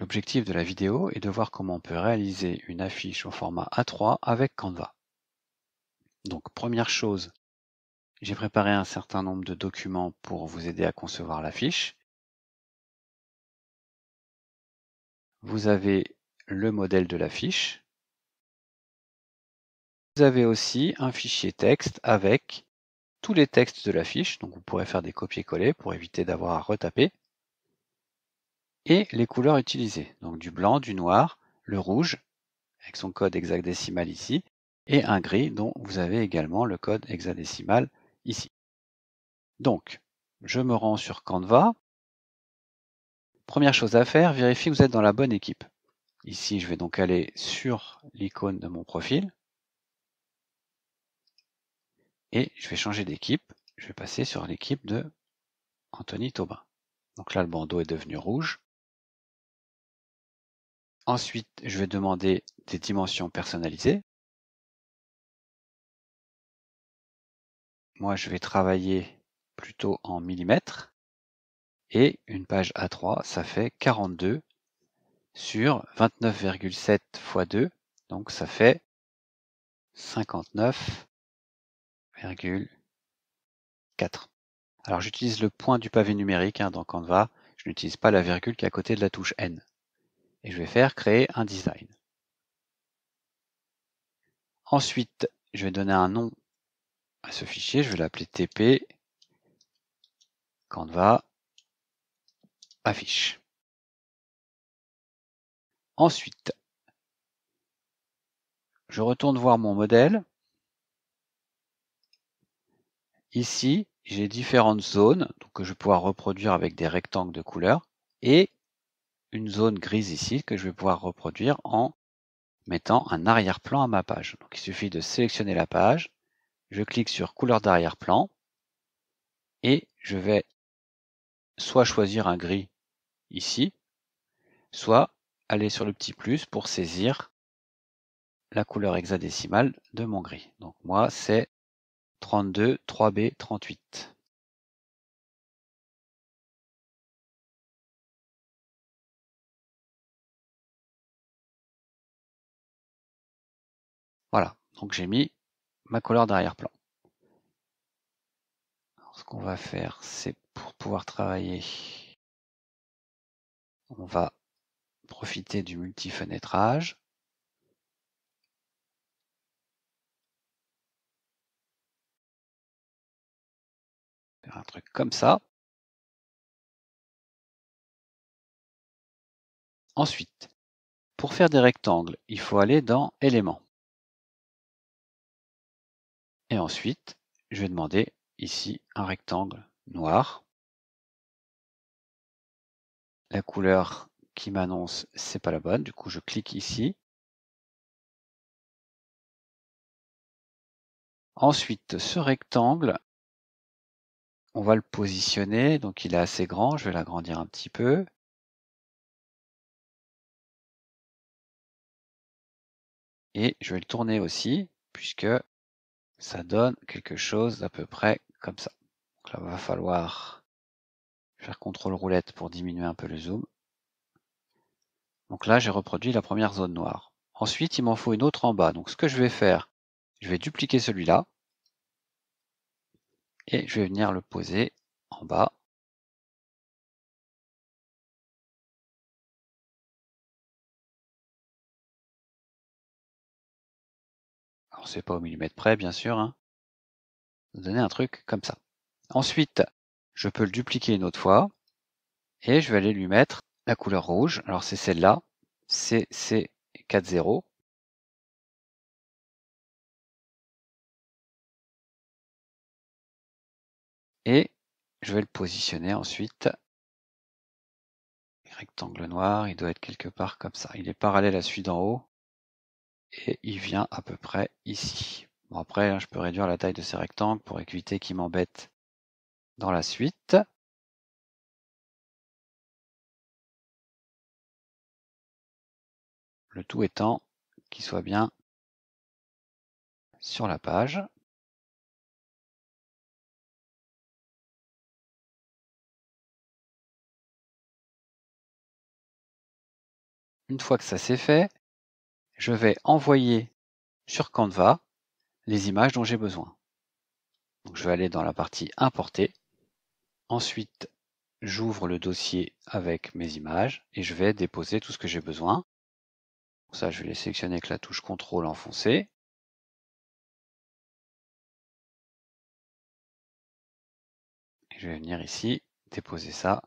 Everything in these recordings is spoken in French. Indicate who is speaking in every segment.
Speaker 1: L'objectif de la vidéo est de voir comment on peut réaliser une affiche au format A3 avec Canva. Donc première chose, j'ai préparé un certain nombre de documents pour vous aider à concevoir l'affiche. Vous avez le modèle de l'affiche. Vous avez aussi un fichier texte avec tous les textes de l'affiche, donc vous pourrez faire des copier-coller pour éviter d'avoir à retaper. Et les couleurs utilisées, donc du blanc, du noir, le rouge, avec son code hexadécimal ici, et un gris dont vous avez également le code hexadécimal ici. Donc, je me rends sur Canva. Première chose à faire, vérifiez que vous êtes dans la bonne équipe. Ici, je vais donc aller sur l'icône de mon profil et je vais changer d'équipe. Je vais passer sur l'équipe de Anthony Taubin. Donc là, le bandeau est devenu rouge. Ensuite, je vais demander des dimensions personnalisées. Moi, je vais travailler plutôt en millimètres. Et une page A3, ça fait 42 sur 29,7 x 2. Donc ça fait 59,4. Alors j'utilise le point du pavé numérique dans Canva. Je n'utilise pas la virgule qui est à côté de la touche N. Et je vais faire créer un design. Ensuite, je vais donner un nom à ce fichier. Je vais l'appeler TP Canva affiche. Ensuite, je retourne voir mon modèle. Ici, j'ai différentes zones que je vais pouvoir reproduire avec des rectangles de couleur et une zone grise ici que je vais pouvoir reproduire en mettant un arrière-plan à ma page. Donc il suffit de sélectionner la page, je clique sur couleur d'arrière-plan et je vais soit choisir un gris ici, soit aller sur le petit plus pour saisir la couleur hexadécimale de mon gris. Donc moi c'est 32 3B 38. Voilà, donc j'ai mis ma couleur d'arrière-plan. Ce qu'on va faire, c'est pour pouvoir travailler, on va profiter du multi-fenêtrage. Faire un truc comme ça. Ensuite, pour faire des rectangles, il faut aller dans Éléments. Et ensuite, je vais demander ici un rectangle noir. La couleur qui m'annonce, c'est pas la bonne. Du coup, je clique ici. Ensuite, ce rectangle, on va le positionner. Donc, il est assez grand. Je vais l'agrandir un petit peu. Et je vais le tourner aussi, puisque ça donne quelque chose d'à peu près comme ça. Donc là, il va falloir faire CTRL roulette pour diminuer un peu le zoom. Donc là, j'ai reproduit la première zone noire. Ensuite, il m'en faut une autre en bas. Donc ce que je vais faire, je vais dupliquer celui-là et je vais venir le poser en bas. Alors c'est pas au millimètre près, bien sûr. Donner un truc comme ça. Ensuite, je peux le dupliquer une autre fois et je vais aller lui mettre la couleur rouge. Alors c'est celle-là, CC40. Et je vais le positionner ensuite. Rectangle noir, il doit être quelque part comme ça. Il est parallèle à celui d'en haut. Et il vient à peu près ici. Bon après, je peux réduire la taille de ces rectangles pour éviter qu'ils m'embêtent dans la suite. Le tout étant qu'il soit bien sur la page. une fois que ça c'est fait, je vais envoyer sur Canva les images dont j'ai besoin. Donc, je vais aller dans la partie importer. Ensuite, j'ouvre le dossier avec mes images et je vais déposer tout ce que j'ai besoin. Pour ça, je vais les sélectionner avec la touche CTRL enfoncée. Et je vais venir ici, déposer ça.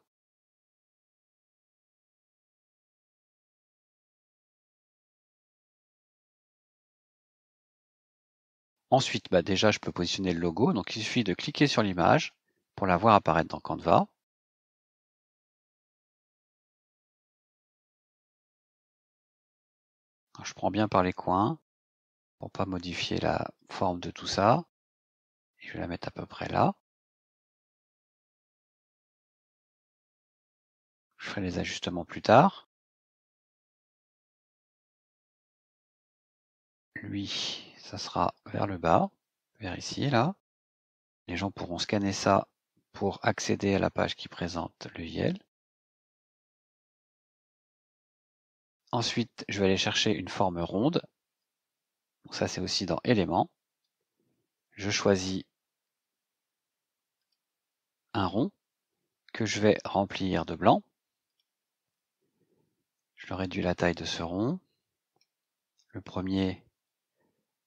Speaker 1: Ensuite, déjà, je peux positionner le logo. Donc, il suffit de cliquer sur l'image pour la voir apparaître dans Canva. Alors, je prends bien par les coins pour pas modifier la forme de tout ça. Et je vais la mettre à peu près là. Je ferai les ajustements plus tard. Lui, ça sera vers le bas, vers ici, là. Les gens pourront scanner ça pour accéder à la page qui présente le YEL. Ensuite, je vais aller chercher une forme ronde. Donc ça, c'est aussi dans Éléments. Je choisis un rond que je vais remplir de blanc. Je réduis la taille de ce rond. Le premier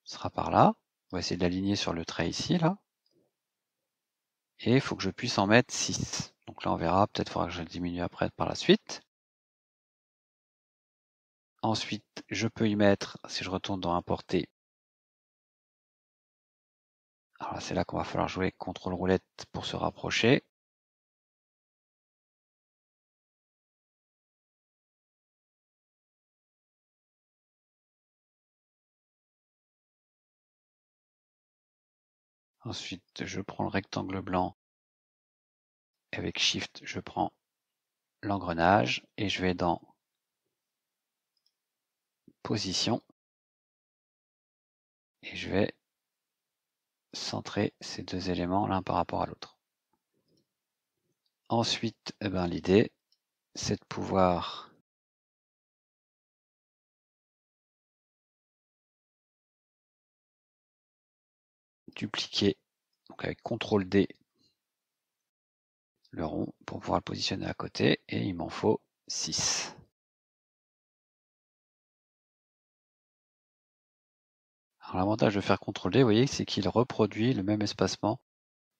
Speaker 1: sera par là. On va essayer de l'aligner sur le trait ici, là. Et il faut que je puisse en mettre 6. Donc là, on verra. Peut-être faudra que je le diminue après par la suite. Ensuite, je peux y mettre, si je retourne dans Importer, alors là, c'est là qu'on va falloir jouer CTRL roulette pour se rapprocher. Ensuite, je prends le rectangle blanc. Avec Shift, je prends l'engrenage et je vais dans Position. Et je vais centrer ces deux éléments l'un par rapport à l'autre. Ensuite, l'idée, c'est de pouvoir dupliquer, donc avec CTRL D, le rond pour pouvoir le positionner à côté, et il m'en faut 6. Alors l'avantage de faire CTRL D, vous voyez, c'est qu'il reproduit le même espacement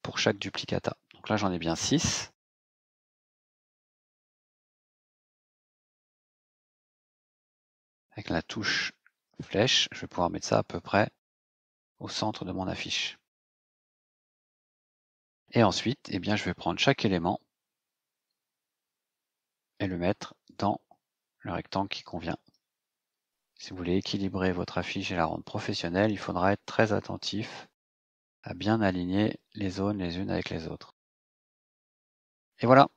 Speaker 1: pour chaque duplicata. Donc là, j'en ai bien 6. Avec la touche flèche, je vais pouvoir mettre ça à peu près au centre de mon affiche. Et ensuite, je vais prendre chaque élément et le mettre dans le rectangle qui convient. Si vous voulez équilibrer votre affiche et la rendre professionnelle, il faudra être très attentif à bien aligner les zones les unes avec les autres. Et voilà.